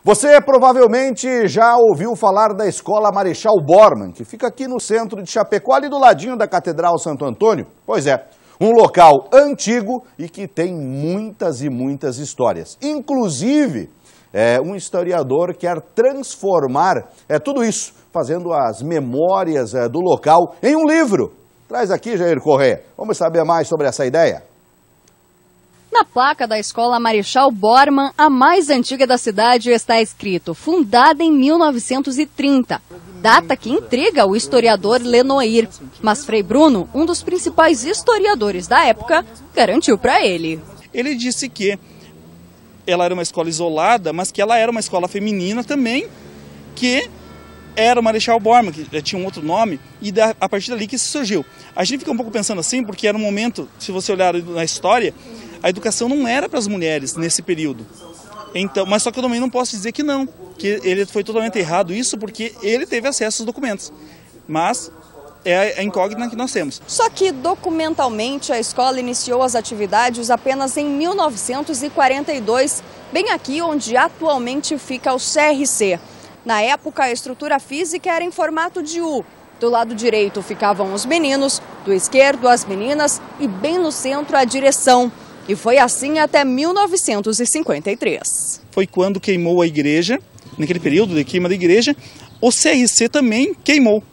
Você provavelmente já ouviu falar da Escola Marechal Bormann, que fica aqui no centro de Chapecó, ali do ladinho da Catedral Santo Antônio. Pois é, um local antigo e que tem muitas e muitas histórias. Inclusive, um historiador quer transformar tudo isso, fazendo as memórias do local em um livro. Traz aqui, Jair Corrêa. Vamos saber mais sobre essa ideia? Na placa da Escola Marechal Bormann, a mais antiga da cidade, está escrito fundada em 1930, data que intriga o historiador Lenoir. Mas Frei Bruno, um dos principais historiadores da época, garantiu para ele. Ele disse que ela era uma escola isolada, mas que ela era uma escola feminina também, que era o Marechal Bormann, que tinha um outro nome, e a partir dali que se surgiu. A gente fica um pouco pensando assim, porque era um momento, se você olhar na história, a educação não era para as mulheres nesse período. Então, mas só que eu também não posso dizer que não, que ele foi totalmente errado isso, porque ele teve acesso aos documentos. Mas é a incógnita que nós temos. Só que documentalmente a escola iniciou as atividades apenas em 1942, bem aqui onde atualmente fica o CRC. Na época, a estrutura física era em formato de U. Do lado direito ficavam os meninos, do esquerdo as meninas e bem no centro a direção. E foi assim até 1953. Foi quando queimou a igreja, naquele período de queima da igreja, o CRC também queimou.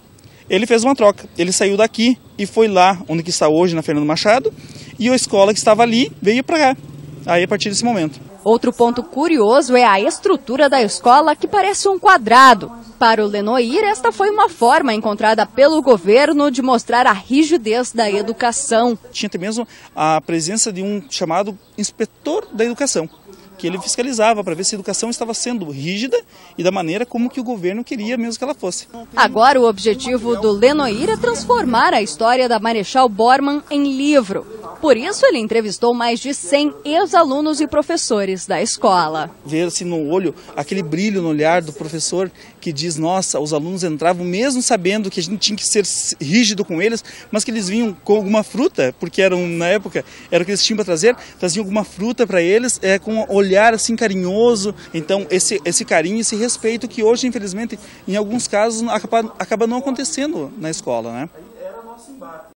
Ele fez uma troca, ele saiu daqui e foi lá onde que está hoje, na Fernando Machado, e a escola que estava ali veio para cá, aí a partir desse momento. Outro ponto curioso é a estrutura da escola, que parece um quadrado. Para o Lenoir, esta foi uma forma encontrada pelo governo de mostrar a rigidez da educação. Tinha até mesmo a presença de um chamado inspetor da educação, que ele fiscalizava para ver se a educação estava sendo rígida e da maneira como que o governo queria mesmo que ela fosse. Agora o objetivo do Lenoir é transformar a história da Marechal Bormann em livro. Por isso ele entrevistou mais de 100 ex-alunos e professores da escola. Ver assim no olho, aquele brilho no olhar do professor que diz, nossa, os alunos entravam mesmo sabendo que a gente tinha que ser rígido com eles, mas que eles vinham com alguma fruta, porque na época era o que eles tinham para trazer, traziam alguma fruta para eles, com um olhar assim carinhoso. Então esse carinho, esse respeito que hoje, infelizmente, em alguns casos acaba não acontecendo na escola, né?